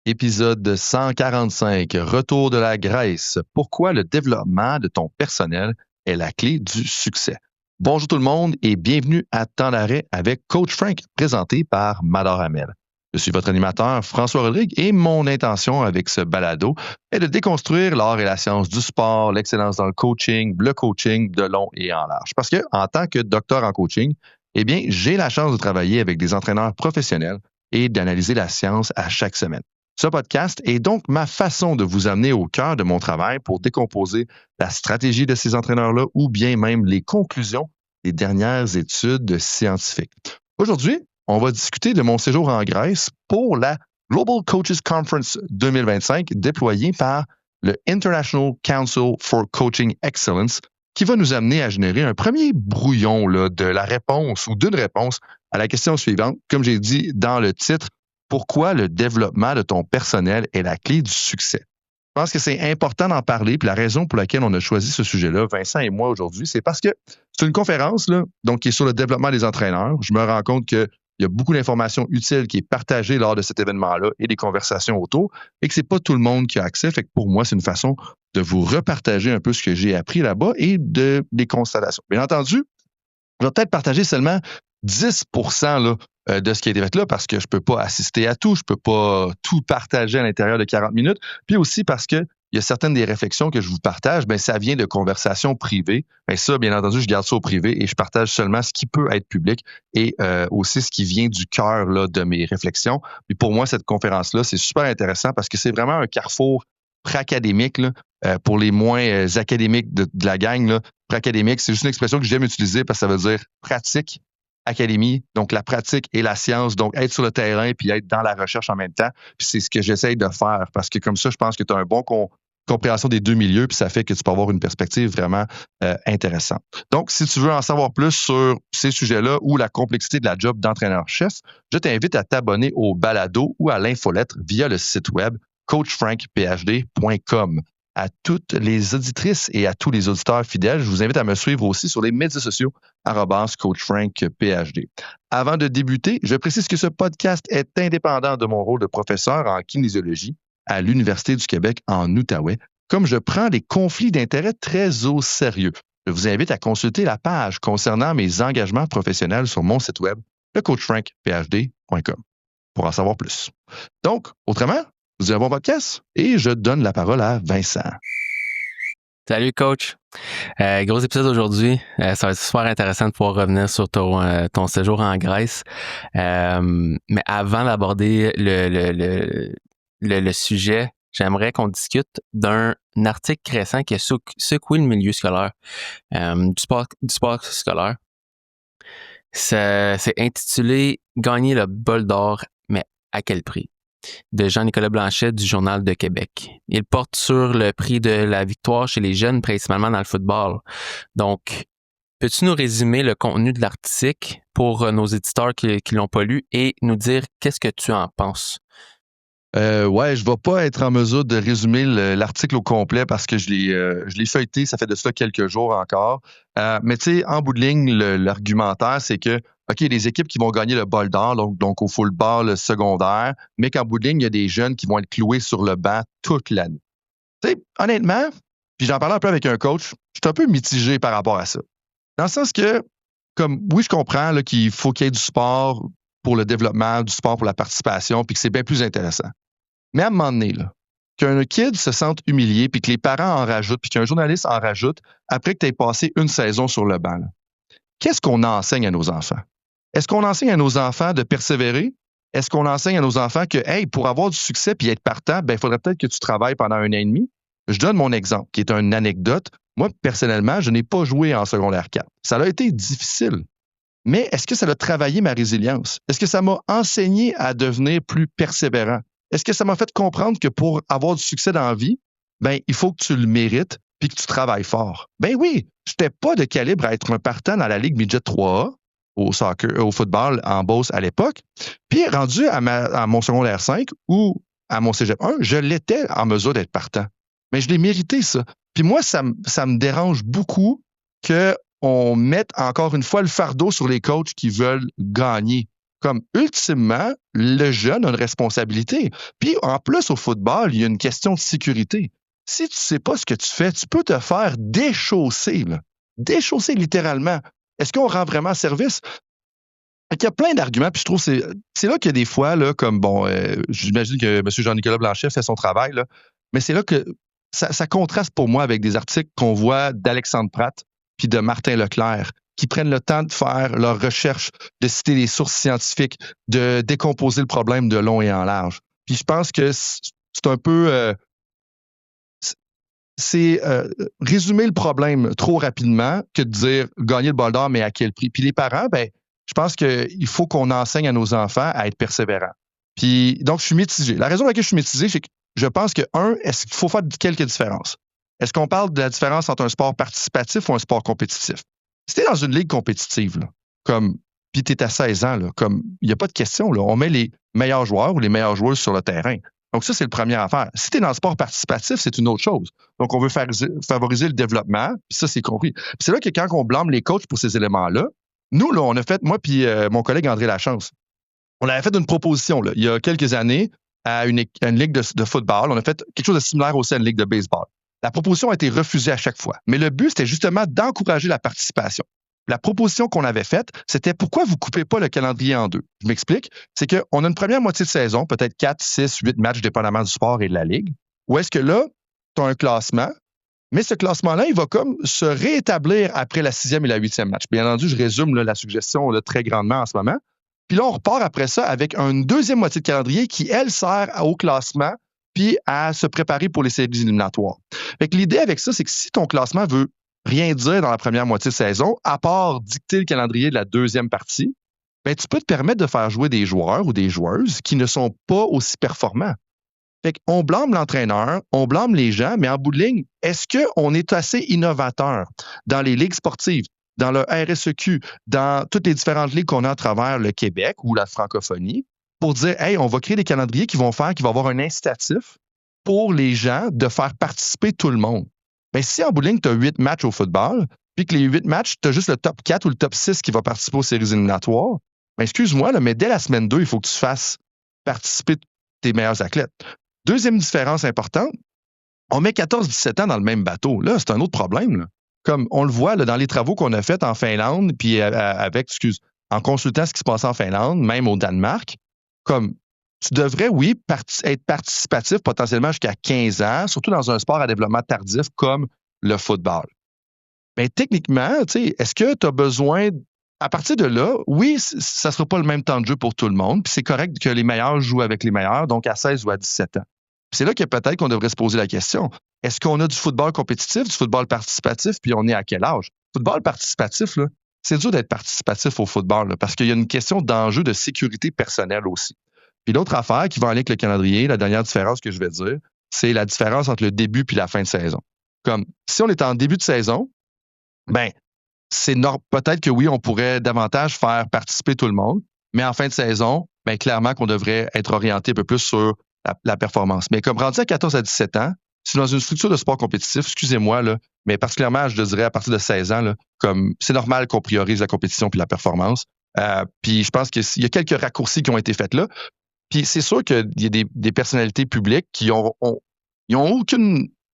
Épisode 145, Retour de la Grèce. Pourquoi le développement de ton personnel est la clé du succès? Bonjour tout le monde et bienvenue à Temps d'arrêt avec Coach Frank, présenté par Mador Hamel. Je suis votre animateur François Rodrigue et mon intention avec ce balado est de déconstruire l'art et la science du sport, l'excellence dans le coaching de long et en large. Parce que en tant que docteur en coaching, eh bien, j'ai la chance de travailler avec des entraîneurs professionnels et d'analyser la science à chaque semaine. Ce podcast est donc ma façon de vous amener au cœur de mon travail pour décomposer la stratégie de ces entraîneurs-là ou bien même les conclusions des dernières études scientifiques. Aujourd'hui, on va discuter de mon séjour en Grèce pour la Global Coaches Conference 2025 déployée par le International Council for Coaching Excellence qui va nous amener à générer un premier brouillon là, de la réponse ou d'une réponse à la question suivante. Comme j'ai dit dans le titre, pourquoi le développement de ton personnel est la clé du succès? Je pense que c'est important d'en parler. Puis la raison pour laquelle on a choisi ce sujet-là, Vincent et moi aujourd'hui, c'est parce que c'est une conférence là, donc qui est sur le développement des entraîneurs. Je me rends compte qu'il y a beaucoup d'informations utiles qui est partagée lors de cet événement-là et des conversations autour et que c'est pas tout le monde qui a accès. Fait que pour moi, c'est une façon de vous repartager un peu ce que j'ai appris là-bas et des constatations. Bien entendu, je vais peut-être partager seulement 10% là, de ce qui a été fait là parce que je ne peux pas assister à tout, je ne peux pas tout partager à l'intérieur de 40 minutes. Puis aussi parce que il y a certaines des réflexions que je vous partage, ben ça vient de conversations privées. Ben ça, bien entendu, je garde ça au privé et je partage seulement ce qui peut être public et aussi ce qui vient du cœur là, de mes réflexions. Puis pour moi, cette conférence-là, c'est super intéressant parce que c'est vraiment un carrefour pré-académique là, pour les moins académiques de la gang. Là. Pré-académique, c'est juste une expression que j'aime utiliser parce que ça veut dire pratique, académie, donc la pratique et la science, donc être sur le terrain puis être dans la recherche en même temps. Puis c'est ce que j'essaye de faire parce que comme ça, je pense que tu as un bon compréhension des deux milieux puis ça fait que tu peux avoir une perspective vraiment intéressante. Donc, si tu veux en savoir plus sur ces sujets-là ou la complexité de la job d'entraîneur-chef, je t'invite à t'abonner au balado ou à l'infolettre via le site web coachfrankphd.com. À toutes les auditrices et à tous les auditeurs fidèles, je vous invite à me suivre aussi sur les médias sociaux @coachfrankphd. Avant de débuter, je précise que ce podcast est indépendant de mon rôle de professeur en kinésiologie à l'Université du Québec en Outaouais, comme je prends les conflits d'intérêts très au sérieux. Je vous invite à consulter la page concernant mes engagements professionnels sur mon site web, le coachfrankphd.com, pour en savoir plus. Donc, autrement, vous avez un bon podcast et je donne la parole à Vincent. Salut coach. Gros épisode aujourd'hui. Ça va être super intéressant de pouvoir revenir sur ton séjour en Grèce. Mais avant d'aborder le sujet, j'aimerais qu'on discute d'un article récent qui a secoué le milieu scolaire, du sport scolaire. C'est intitulé « Gagner le bol d'or, mais à quel prix ?» de Jean-Nicolas Blanchet du Journal de Québec. Il porte sur le prix de la victoire chez les jeunes, principalement dans le football. Donc, peux-tu nous résumer le contenu de l'article pour nos éditeurs qui ne l'ont pas lu et nous dire qu'est-ce que tu en penses? Ouais, je vais pas être en mesure de résumer l'article au complet parce que je l'ai feuilleté, ça fait de ça quelques jours encore. Mais tu sais, en bout de ligne, l'argumentaire, c'est que OK, les équipes qui vont gagner le bol d'or, donc au football secondaire, mais qu'en bout de ligne, il y a des jeunes qui vont être cloués sur le banc toute l'année. Tu sais, honnêtement, puis j'en parlais un peu avec un coach, je suis un peu mitigé par rapport à ça. Dans le sens que, comme oui, je comprends là, qu'il faut qu'il y ait du sport pour le développement, du sport pour la participation, puis que c'est bien plus intéressant. Mais à un moment donné, là, qu'un kid se sente humilié, puis que les parents en rajoutent, puis qu'un journaliste en rajoute, après que tu aies passé une saison sur le banc, là, qu'est-ce qu'on enseigne à nos enfants? Est-ce qu'on enseigne à nos enfants de persévérer? Est-ce qu'on enseigne à nos enfants que, hey, pour avoir du succès puis être partant, ben, il faudrait peut-être que tu travailles pendant 1 an et demi? Je donne mon exemple, qui est une anecdote. Moi, personnellement, je n'ai pas joué en secondaire 4. Ça a été difficile. Mais est-ce que ça a travaillé ma résilience? Est-ce que ça m'a enseigné à devenir plus persévérant? Est-ce que ça m'a fait comprendre que pour avoir du succès dans la vie, ben, il faut que tu le mérites puis que tu travailles fort? Ben oui, je n'étais pas de calibre à être un partant dans la Ligue Midget 3A au football en Beauce à l'époque. Puis rendu à mon secondaire 5 ou à mon cégep 1, je l'étais en mesure d'être partant. Mais je l'ai mérité, ça. Puis moi, ça me dérange beaucoup qu'on mette encore une fois le fardeau sur les coachs qui veulent gagner. Comme ultimement, le jeune a une responsabilité. Puis en plus, au football, il y a une question de sécurité. Si tu ne sais pas ce que tu fais, tu peux te faire déchausser, là. Déchausser littéralement. Est-ce qu'on rend vraiment service? Il y a plein d'arguments, puis je trouve que c'est là qu'il y a des fois, là, comme j'imagine que M. Jean-Nicolas Blanchet fait son travail, là, mais c'est là que ça contraste pour moi avec des articles qu'on voit d'Alexandre Pratt puis de Martin Leclerc, qui prennent le temps de faire leur recherche, de citer les sources scientifiques, de décomposer le problème de long et en large. Puis je pense que c'est un peu... résumer le problème trop rapidement que de dire gagner le bol d'or, mais à quel prix. Puis les parents, je pense qu'il faut qu'on enseigne à nos enfants à être persévérants. Puis, donc, je suis mitigé. La raison pour laquelle je suis mitigé, c'est que je pense que, est-ce qu'il faut faire quelques différences? Est-ce qu'on parle de la différence entre un sport participatif ou un sport compétitif? Si tu es dans une ligue compétitive, là, puis tu es à 16 ans, là, il n'y a pas de question, là, on met les meilleurs joueurs ou les meilleures joueuses sur le terrain. Donc, ça, c'est le premier affaire. Si tu es dans le sport participatif, c'est une autre chose. Donc, on veut favoriser le développement, puis ça, c'est compris. Puis c'est là que quand on blâme les coachs pour ces éléments-là, nous, là, on a fait, moi puis mon collègue André Lachance, on avait fait une proposition là, il y a quelques années à une ligue de football. On a fait quelque chose de similaire aussi à une ligue de baseball. La proposition a été refusée à chaque fois. Mais le but, c'était justement d'encourager la participation. La proposition qu'on avait faite, c'était pourquoi vous ne coupez pas le calendrier en deux? Je m'explique. C'est qu'on a une première moitié de saison, peut-être 4, 6, 8 matchs, dépendamment du sport et de la ligue, où est-ce que là, tu as un classement, mais ce classement-là, il va comme se réétablir après la 6e et la 8e match. Bien entendu, je résume là, la suggestion là, très grandement en ce moment. Puis là, on repart après ça avec une deuxième moitié de calendrier qui, elle, sert au classement puis à se préparer pour les séries éliminatoires. Fait que l'idée avec ça, c'est que si ton classement veut rien dire dans la première moitié de saison, à part dicter le calendrier de la deuxième partie, tu peux te permettre de faire jouer des joueurs ou des joueuses qui ne sont pas aussi performants. Fait qu'on blâme l'entraîneur, on blâme les gens, mais en bout de ligne, est-ce qu'on est assez innovateur dans les ligues sportives, dans le RSEQ, dans toutes les différentes ligues qu'on a à travers le Québec ou la francophonie, pour dire, hey, on va créer des calendriers qui vont avoir un incitatif pour les gens de faire participer tout le monde. Mais si en bout de ligne, tu as 8 matchs au football, puis que les 8 matchs, tu as juste le top 4 ou le top 6 qui va participer aux séries éliminatoires, excuse-moi, là, mais dès la semaine 2, il faut que tu fasses participer tes meilleurs athlètes. Deuxième différence importante, on met 14-17 ans dans le même bateau. Là, c'est un autre problème. Là. Comme on le voit là, dans les travaux qu'on a faits en Finlande, puis en consultant ce qui se passe en Finlande, même au Danemark, comme tu devrais, oui, être participatif potentiellement jusqu'à 15 ans, surtout dans un sport à développement tardif comme le football. Mais techniquement, est-ce que tu as besoin, à partir de là, oui, ça ne sera pas le même temps de jeu pour tout le monde, puis c'est correct que les meilleurs jouent avec les meilleurs, donc à 16 ou à 17 ans. Puis c'est là que peut-être qu'on devrait se poser la question. Est-ce qu'on a du football compétitif, du football participatif, puis on est à quel âge? Football participatif, là, c'est dur d'être participatif au football, là, parce qu'il y a une question d'enjeu de sécurité personnelle aussi. Puis l'autre affaire qui va aller avec le calendrier, la dernière différence que je vais dire, c'est la différence entre le début puis la fin de saison. Comme si on est en début de saison, peut-être que oui, on pourrait davantage faire participer tout le monde, mais en fin de saison, clairement qu'on devrait être orienté un peu plus sur la performance. Mais comme rendu à 14 à 17 ans, si dans une structure de sport compétitif, excusez-moi, là, mais particulièrement, je dirais à partir de 16 ans, là, comme c'est normal qu'on priorise la compétition puis la performance. Puis je pense qu'il y a quelques raccourcis qui ont été faits là. Puis c'est sûr qu'il y a des personnalités publiques qui n'ont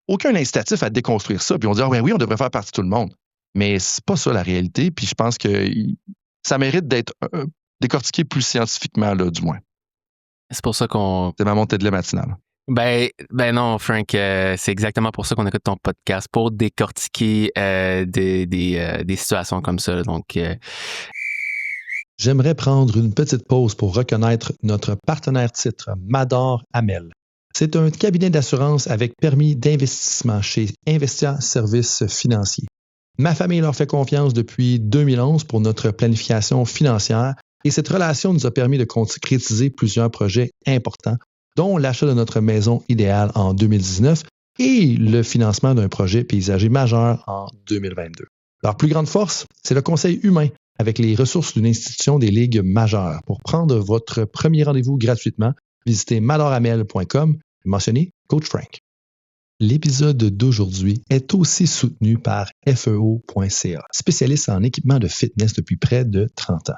aucun incitatif à déconstruire ça. Puis on dit, oui, on devrait faire partie de tout le monde. Mais c'est pas ça la réalité. Puis je pense que ça mérite d'être décortiqué plus scientifiquement, là, du moins. C'est pour ça qu'on... C'est ma montée de lait matinale. Ben non, Frank, c'est exactement pour ça qu'on écoute ton podcast, pour décortiquer des situations comme ça. Donc, J'aimerais prendre une petite pause pour reconnaître notre partenaire titre, Mador Amel. C'est un cabinet d'assurance avec permis d'investissement chez Investia Services Financiers. Ma famille leur fait confiance depuis 2011 pour notre planification financière et cette relation nous a permis de concrétiser plusieurs projets importants, dont l'achat de notre maison idéale en 2019 et le financement d'un projet paysager majeur en 2022. Leur plus grande force, c'est le conseil humain avec les ressources d'une institution des ligues majeures. Pour prendre votre premier rendez-vous gratuitement, visitez madoramel.com et mentionnez Coach Frank. L'épisode d'aujourd'hui est aussi soutenu par FEO.ca, spécialiste en équipement de fitness depuis près de 30 ans.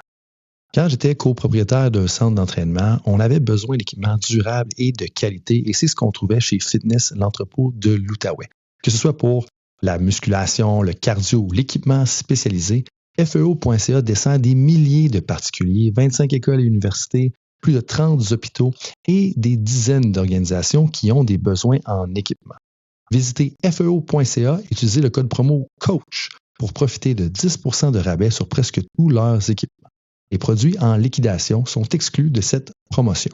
Quand j'étais copropriétaire d'un centre d'entraînement, on avait besoin d'équipements durables et de qualité, et c'est ce qu'on trouvait chez Fitness l'entrepôt de l'Outaouais. Que ce soit pour la musculation, le cardio ou l'équipement spécialisé, FEO.ca descend des milliers de particuliers, 25 écoles et universités, plus de 30 hôpitaux et des dizaines d'organisations qui ont des besoins en équipement. Visitez FEO.ca et utilisez le code promo COACH pour profiter de 10% de rabais sur presque tous leurs équipements. Les produits en liquidation sont exclus de cette promotion.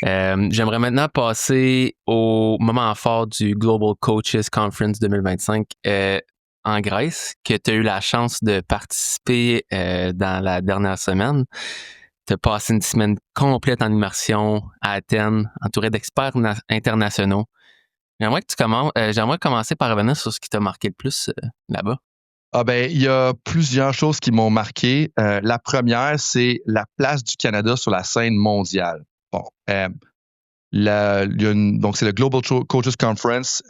J'aimerais maintenant passer au moment fort du Global Coaches Conference 2025 en Grèce, que tu as eu la chance de participer dans la dernière semaine. Tu as passé une semaine complète en immersion à Athènes, entouré d'experts internationaux. J'aimerais commencer par revenir sur ce qui t'a marqué le plus là-bas. Il y a plusieurs choses qui m'ont marqué. La première, c'est la place du Canada sur la scène mondiale. Bon, donc c'est le Global Coaches Conference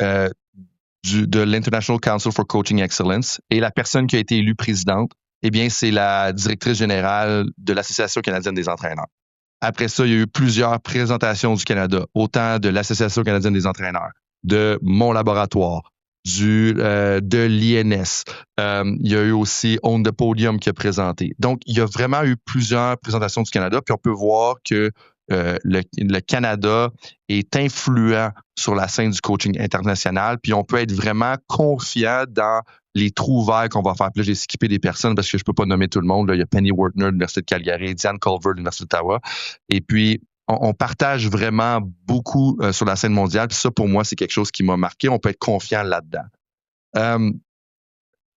de l'International Council for Coaching Excellence, et la personne qui a été élue présidente, eh bien, c'est la directrice générale de l'Association canadienne des entraîneurs. Après ça, il y a eu plusieurs présentations du Canada, autant de l'Association canadienne des entraîneurs, de mon laboratoire, de l'INS. Il y a eu aussi On the Podium qui a présenté. Donc, il y a vraiment eu plusieurs présentations du Canada, puis on peut voir que le Canada est influent sur la scène du coaching international, puis on peut être vraiment confiant dans les trous verts qu'on va faire. Puis là, j'ai skippé des personnes parce que je peux pas nommer tout le monde. Là, il y a Penny Wertner de l'Université de Calgary, Diane Culver de l'Université d'Ottawa. Et puis, on partage vraiment beaucoup sur la scène mondiale. Puis ça, pour moi, c'est quelque chose qui m'a marqué. On peut être confiant là-dedans.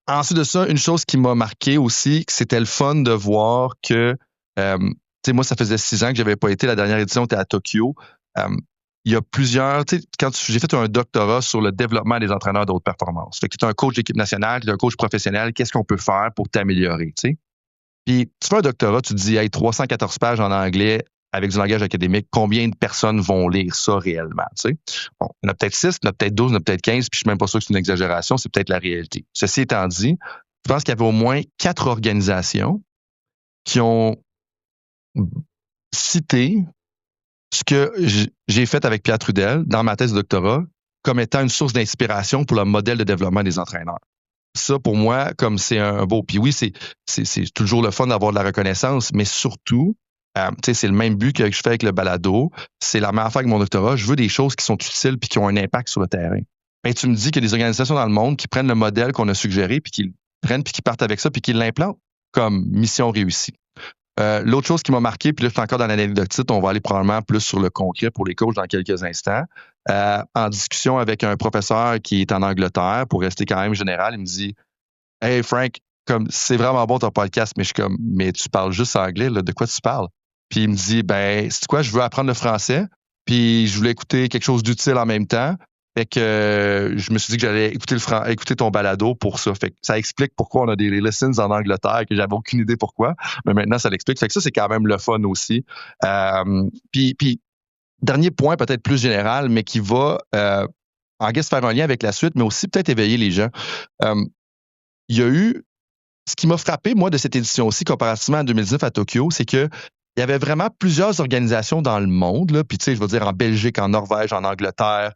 Ensuite de ça, une chose qui m'a marqué aussi, c'était le fun de voir que, moi, ça faisait 6 ans que j'avais pas été. La dernière édition était à Tokyo. Il y a plusieurs, j'ai fait un doctorat sur le développement des entraîneurs de haute performance. Fait que tu es un coach d'équipe nationale, tu es un coach professionnel, qu'est-ce qu'on peut faire pour t'améliorer, tu sais? Puis tu fais un doctorat, tu te dis, hey, 314 pages en anglais avec du langage académique, combien de personnes vont lire ça réellement, tu sais? Bon, il y en a peut-être 6, il y en a peut-être 12, il y en a peut-être 15, puis je suis même pas sûr que c'est une exagération, c'est peut-être la réalité. Ceci étant dit, je pense qu'il y avait au moins 4 organisations qui ont cité ce que j'ai fait avec Pierre Trudel dans ma thèse de doctorat comme étant une source d'inspiration pour le modèle de développement des entraîneurs. Ça, pour moi, comme c'est un beau... Puis oui, c'est toujours le fun d'avoir de la reconnaissance, mais surtout, c'est le même but que je fais avec le balado. C'est la même affaire avec mon doctorat. Je veux des choses qui sont utiles puis qui ont un impact sur le terrain. Ben, tu me dis qu'il y a des organisations dans le monde qui prennent le modèle qu'on a suggéré puis qui le prennent puis qui partent avec ça puis qui l'implantent comme mission réussie. L'autre chose qui m'a marqué, puis là, je suis encore dans l'anecdote, on va aller probablement plus sur le concret pour les coachs dans quelques instants. En discussion avec un professeur qui est en Angleterre, pour rester quand même général, il me dit « Hey Frank, comme c'est vraiment bon ton podcast, mais je suis comme, mais tu parles juste anglais, là, de quoi tu parles? » Puis il me dit « Ben, c'est quoi, je veux apprendre le français, puis je voulais écouter quelque chose d'utile en même temps. » Fait que je me suis dit que j'allais écouter ton balado pour ça. Fait que ça explique pourquoi on a des lessons en Angleterre, que j'avais aucune idée pourquoi. Mais maintenant, ça l'explique. Fait que ça, c'est quand même le fun aussi. Puis, dernier point, peut-être plus général, mais qui va, en guise, faire un lien avec la suite, mais aussi peut-être éveiller les gens. Il y a eu, ce qui m'a frappé, moi, de cette édition aussi, comparativement à 2019 à Tokyo, c'est que il y avait vraiment plusieurs organisations dans le monde, là, puis tu sais, je veux dire en Belgique, en Norvège, en Angleterre,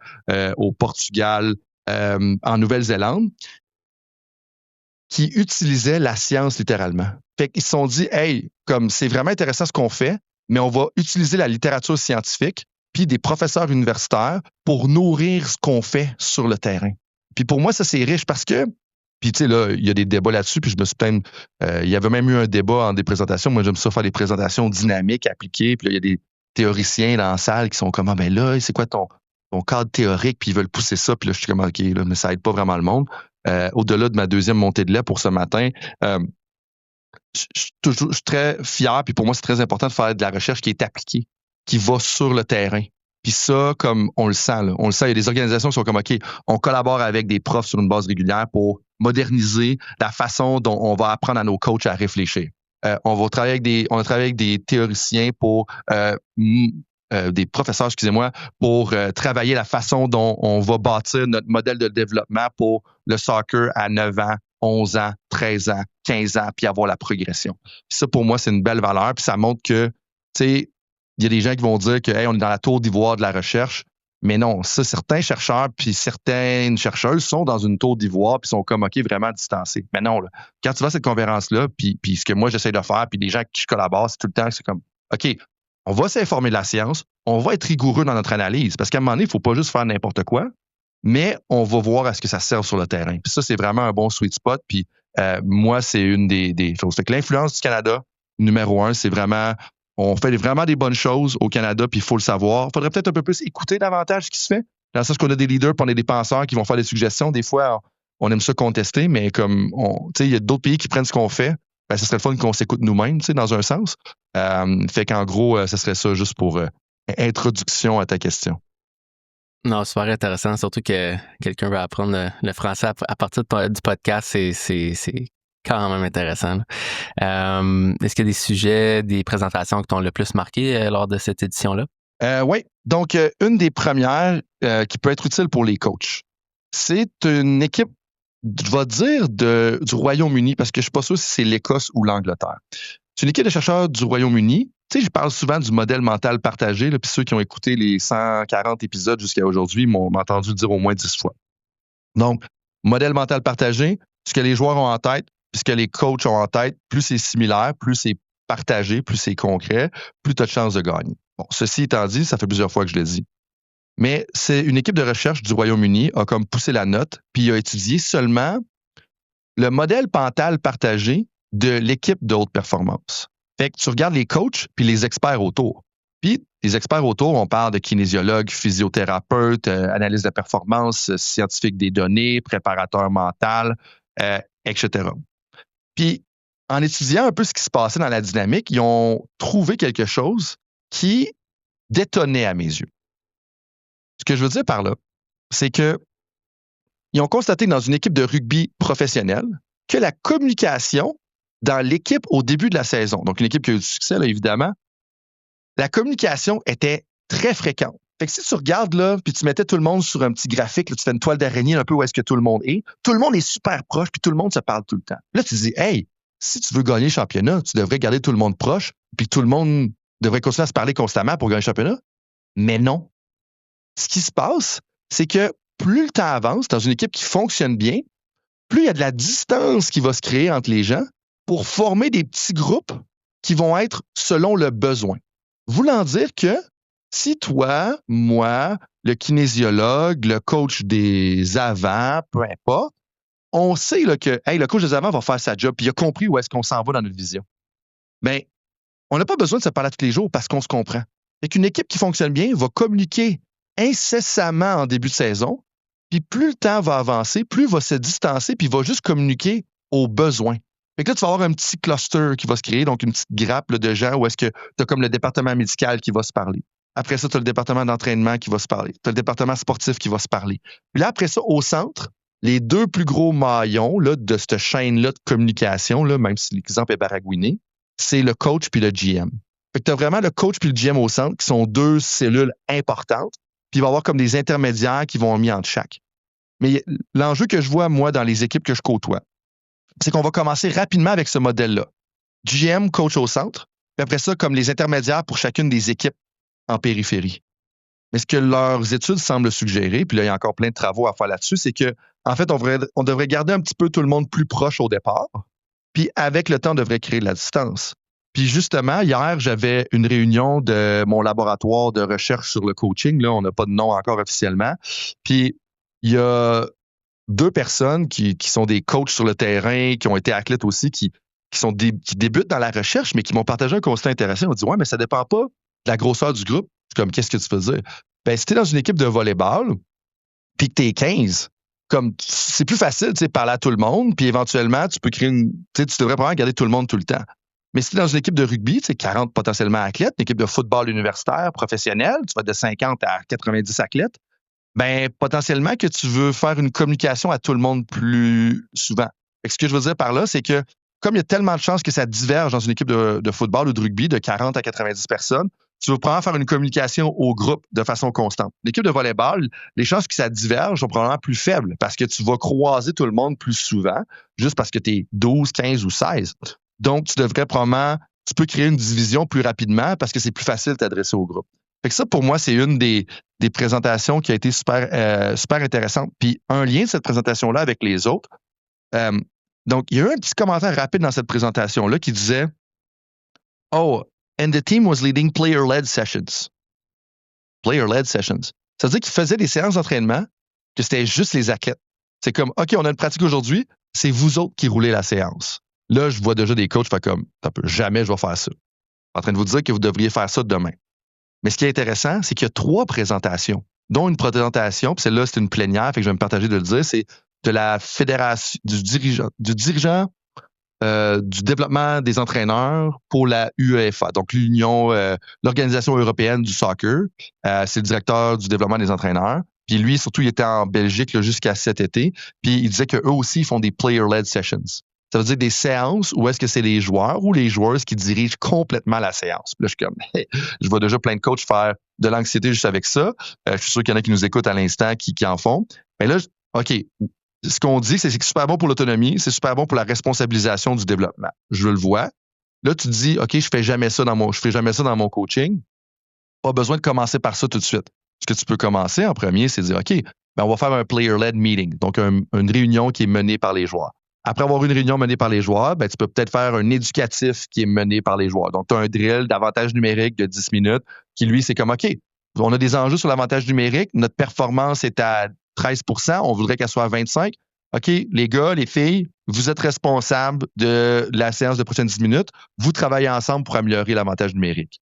au Portugal, en Nouvelle-Zélande, qui utilisaient la science littéralement. Fait qu'ils se sont dit, hey, comme c'est vraiment intéressant ce qu'on fait, mais on va utiliser la littérature scientifique puis des professeurs universitaires pour nourrir ce qu'on fait sur le terrain. Puis pour moi, ça, c'est riche parce que puis, tu sais, là, il y a des débats là-dessus, puis je me suis plaint. Il y avait même eu un débat en des présentations. Moi, j'aime ça faire des présentations dynamiques, appliquées. Puis là, il y a des théoriciens dans la salle qui sont comme, ah, ben là, c'est quoi ton cadre théorique? Puis ils veulent pousser ça. Puis là, je suis comme, OK, là, mais ça aide pas vraiment le monde. Au-delà de ma deuxième montée de lait pour ce matin, je suis très fier. Puis pour moi, c'est très important de faire de la recherche qui est appliquée, qui va sur le terrain. Puis ça, comme on le sent, là, il y a des organisations qui sont comme, OK, on collabore avec des profs sur une base régulière pour moderniser la façon dont on va apprendre à nos coachs à réfléchir. On a travaillé avec des théoriciens pour des professeurs, excusez-moi, pour travailler la façon dont on va bâtir notre modèle de développement pour le soccer à 9 ans 11 ans, 13 ans, 15 ans, puis avoir la progression. Puis ça, pour moi, c'est une belle valeur, puis ça montre que, tu sais, il y a des gens qui vont dire que, hey, on est dans la tour d'ivoire de la recherche. Mais non, ça, certains chercheurs puis certaines chercheuses sont dans une tour d'ivoire puis sont comme, OK, vraiment distancés. Mais non, là, quand tu vas à cette conférence-là, puis ce que moi, j'essaie de faire, puis les gens avec qui je collabore, c'est tout le temps, c'est comme, OK, on va s'informer de la science, on va être rigoureux dans notre analyse, parce qu'à un moment donné, il ne faut pas juste faire n'importe quoi, mais on va voir à ce que ça serve sur le terrain. Puis ça, c'est vraiment un bon sweet spot. Puis moi, c'est une des choses. Fait que l'influence du Canada, numéro 1, c'est vraiment... On fait vraiment des bonnes choses au Canada, puis il faut le savoir. Il faudrait peut-être un peu plus écouter davantage ce qui se fait. Dans le sens qu'on a des leaders, puis on a des penseurs qui vont faire des suggestions. Des fois, on aime ça contester, mais comme il y a d'autres pays qui prennent ce qu'on fait, ben, ce serait le fun qu'on s'écoute nous-mêmes, dans un sens. Fait qu'en gros, ce serait ça juste pour introduction à ta question. Non, super intéressant, surtout que quelqu'un va apprendre le français à partir du podcast, c'est quand même intéressant. Est-ce qu'il y a des sujets, des présentations qui t'ont le plus marqué lors de cette édition-là? Oui. Donc, une des premières qui peut être utile pour les coachs, c'est une équipe, je vais dire, du Royaume-Uni, parce que je ne suis pas sûr si c'est l'Écosse ou l'Angleterre. C'est une équipe de chercheurs du Royaume-Uni. Tu sais, je parle souvent du modèle mental partagé, puis ceux qui ont écouté les 140 épisodes jusqu'à aujourd'hui m'ont entendu le dire au moins 10 fois. Donc, modèle mental partagé, ce que les joueurs ont en tête, puis ce que les coachs ont en tête, plus c'est similaire, plus c'est partagé, plus c'est concret, plus tu as de chances de gagner. Bon, ceci étant dit, ça fait plusieurs fois que je l'ai dit. Mais c'est une équipe de recherche du Royaume-Uni a comme poussé la note, puis a étudié seulement le modèle mental partagé de l'équipe de haute performance. Fait que tu regardes les coachs puis les experts autour. Puis les experts autour, on parle de kinésiologues, physiothérapeutes, analyse de performance, scientifique des données, préparateur mental, etc. Puis en étudiant un peu ce qui se passait dans la dynamique, ils ont trouvé quelque chose qui détonnait à mes yeux. Ce que je veux dire par là, c'est que ils ont constaté dans une équipe de rugby professionnelle que la communication dans l'équipe au début de la saison, donc une équipe qui a eu du succès, là, évidemment, la communication était très fréquente. Fait que si tu regardes là, puis tu mettais tout le monde sur un petit graphique, là, tu fais une toile d'araignée un peu où est-ce que tout le monde est super proche, puis tout le monde se parle tout le temps. Là, tu te dis, hey, si tu veux gagner le championnat, tu devrais garder tout le monde proche, puis tout le monde devrait continuer à se parler constamment pour gagner le championnat. Mais non. Ce qui se passe, c'est que plus le temps avance dans une équipe qui fonctionne bien, plus il y a de la distance qui va se créer entre les gens pour former des petits groupes qui vont être selon le besoin. Voulant dire que si toi, moi, le kinésiologue, le coach des avants, peu importe, on sait là, que hey, le coach des avants va faire sa job, puis il a compris où est-ce qu'on s'en va dans notre vision. Bien, on n'a pas besoin de se parler tous les jours parce qu'on se comprend. Fait qu'une équipe qui fonctionne bien va communiquer incessamment en début de saison, puis plus le temps va avancer, plus il va se distancer, puis il va juste communiquer aux besoins. Fait que là, tu vas avoir un petit cluster qui va se créer, donc une petite grappe là, de gens où est-ce que tu as comme le département médical qui va se parler. Après ça, tu as le département d'entraînement qui va se parler. Tu as le département sportif qui va se parler. Puis là, après ça, au centre, les deux plus gros maillons là, de cette chaîne-là de communication, là, même si l'exemple est baragouiné, c'est le coach puis le GM. Fait que tu as vraiment le coach puis le GM au centre qui sont deux cellules importantes. Puis il va y avoir comme des intermédiaires qui vont être mis entre chaque. Mais l'enjeu que je vois, moi, dans les équipes que je côtoie, c'est qu'on va commencer rapidement avec ce modèle-là. GM, coach au centre, puis après ça, comme les intermédiaires pour chacune des équipes en périphérie. Mais ce que leurs études semblent suggérer, puis là, il y a encore plein de travaux à faire là-dessus, c'est que, en fait, on devrait garder un petit peu tout le monde plus proche au départ, puis avec le temps, on devrait créer de la distance. Puis justement, hier, j'avais une réunion de mon laboratoire de recherche sur le coaching. Là, on n'a pas de nom encore officiellement. Puis il y a deux personnes qui sont des coachs sur le terrain, qui ont été athlètes aussi, qui débutent dans la recherche, mais qui m'ont partagé un constat intéressant. On dit, ouais, mais ça dépend pas de la grosseur du groupe. C'est comme, qu'est-ce que tu peux dire? Ben, si t'es dans une équipe de volleyball, puis que t'es 15, comme, c'est plus facile, tu sais, parler à tout le monde, puis éventuellement, tu peux créer tu devrais probablement garder tout le monde tout le temps. Mais si tu es dans une équipe de rugby, tu sais, 40 potentiellement athlètes, une équipe de football universitaire professionnel, tu vas de 50 à 90 athlètes, ben potentiellement que tu veux faire une communication à tout le monde plus souvent. Fait que ce que je veux dire par là, c'est que comme il y a tellement de chances que ça diverge dans une équipe de football ou de rugby de 40 à 90 personnes, tu vas probablement faire une communication au groupe de façon constante. L'équipe de volleyball, les chances que ça diverge sont probablement plus faibles parce que tu vas croiser tout le monde plus souvent, juste parce que tu es 12, 15 ou 16. Donc, tu peux créer une division plus rapidement parce que c'est plus facile de t'adresser au groupe. Fait que ça, pour moi, c'est une des présentations qui a été super intéressante. Puis, un lien de cette présentation-là avec les autres. Donc, il y a eu un petit commentaire rapide dans cette présentation-là qui disait « Oh, and the team was leading player-led sessions. » Player-led sessions. Ça veut dire qu'ils faisaient des séances d'entraînement que c'était juste les athlètes. C'est comme « OK, on a une pratique aujourd'hui, c'est vous autres qui roulez la séance. » Là, je vois déjà des coachs faire comme « Jamais je vais faire ça. » En train de vous dire que vous devriez faire ça demain. Mais ce qui est intéressant, c'est qu'il y a 3 présentations, dont une présentation, puis celle-là, c'est une plénière, fait que je vais me partager de le dire, c'est de la fédération, du dirigeant du développement des entraîneurs pour la UEFA, donc l'Organisation européenne du soccer. C'est le directeur du développement des entraîneurs. Puis lui, surtout, il était en Belgique là, jusqu'à cet été. Puis il disait qu'eux aussi, ils font des player-led sessions. Ça veut dire des séances où est-ce que c'est les joueurs ou les joueuses qui dirigent complètement la séance. Puis là, je suis comme, je vois déjà plein de coachs faire de l'anxiété juste avec ça. Je suis sûr qu'il y en a qui nous écoutent à l'instant qui en font. Mais là, OK, ce qu'on dit, c'est que c'est super bon pour l'autonomie, c'est super bon pour la responsabilisation du développement. Je le vois. Là, tu te dis, OK, je fais jamais ça dans mon coaching. Pas besoin de commencer par ça tout de suite. Ce que tu peux commencer en premier, c'est de dire, OK, ben on va faire un player-led meeting, donc une réunion qui est menée par les joueurs. Après avoir une réunion menée par les joueurs, ben, tu peux peut-être faire un éducatif qui est mené par les joueurs. Donc, tu as un drill d'avantage numérique de 10 minutes qui, lui, c'est comme, OK, on a des enjeux sur l'avantage numérique, notre performance est à 13%, on voudrait qu'elle soit à 25%. OK, les gars, les filles, vous êtes responsables de la séance de prochaines 10 minutes. Vous travaillez ensemble pour améliorer l'avantage numérique.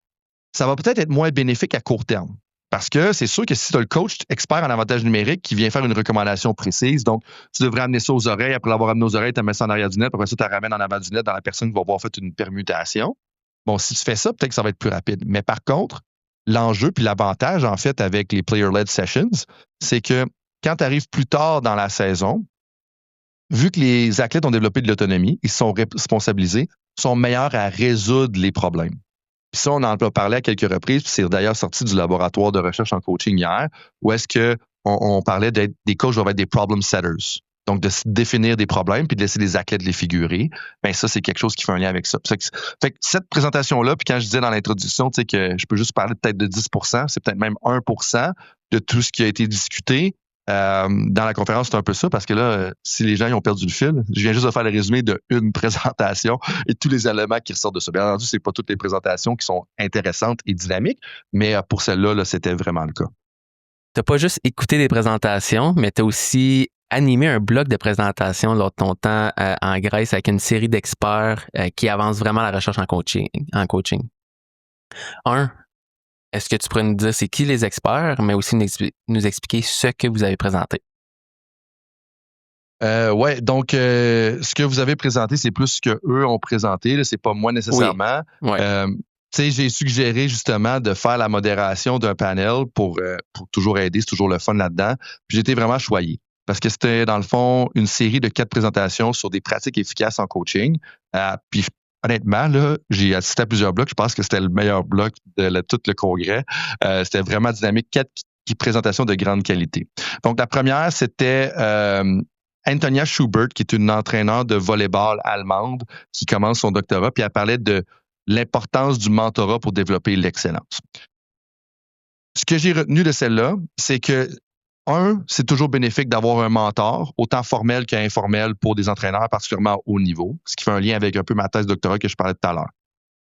Ça va peut-être être moins bénéfique à court terme. Parce que c'est sûr que si tu as le coach expert en avantage numérique qui vient faire une recommandation précise, donc tu devrais amener ça aux oreilles, après l'avoir amené aux oreilles, tu mets ça en arrière du net, après ça, tu la ramènes en avant du net dans la personne qui va avoir fait une permutation. Bon, si tu fais ça, peut-être que ça va être plus rapide. Mais par contre, l'enjeu puis l'avantage, en fait, avec les player-led sessions, c'est que quand tu arrives plus tard dans la saison, vu que les athlètes ont développé de l'autonomie, ils sont responsabilisés, sont meilleurs à résoudre les problèmes. Puis ça, on en a parlé à quelques reprises, puis c'est d'ailleurs sorti du laboratoire de recherche en coaching hier, où est-ce qu'on parlait d'être des coachs doivent être des problem setters. Donc, de définir des problèmes puis de laisser les athlètes les figurer. Bien, ça, c'est quelque chose qui fait un lien avec ça. Fait que cette présentation-là, puis quand je disais dans l'introduction, tu sais, que je peux juste parler peut-être de 10%, c'est peut-être même 1% de tout ce qui a été discuté. Dans la conférence, c'est un peu ça, parce que là, si les gens ils ont perdu le fil, je viens juste de faire le résumé d'une présentation et tous les éléments qui ressortent de ça. Bien entendu, c'est pas toutes les présentations qui sont intéressantes et dynamiques, mais pour celle-là, là, c'était vraiment le cas. Tu n'as pas juste écouté des présentations, mais tu as aussi animé un bloc de présentations lors de ton temps en Grèce avec une série d'experts qui avancent vraiment la recherche en coaching. Est-ce que tu pourrais nous dire c'est qui les experts, mais aussi nous expliquer ce que vous avez présenté? Oui, donc ce que vous avez présenté, c'est plus ce qu'eux ont présenté. C'est pas moi nécessairement. Oui. Ouais. J'ai suggéré justement de faire la modération d'un panel pour toujours aider, c'est toujours le fun là-dedans. Puis j'ai été vraiment choyé parce que c'était dans le fond une série de 4 présentations sur des pratiques efficaces en coaching. Puis honnêtement, là, j'ai assisté à plusieurs blocs. Je pense que c'était le meilleur bloc de tout le congrès. C'était vraiment dynamique. 4 présentations de grande qualité. Donc, la première, c'était Antonia Schubert, qui est une entraîneur de volleyball allemande qui commence son doctorat, puis elle parlait de l'importance du mentorat pour développer l'excellence. Ce que j'ai retenu de celle-là, c'est que c'est toujours bénéfique d'avoir un mentor, autant formel qu'informel pour des entraîneurs particulièrement haut niveau, ce qui fait un lien avec un peu ma thèse de doctorat que je parlais tout à l'heure.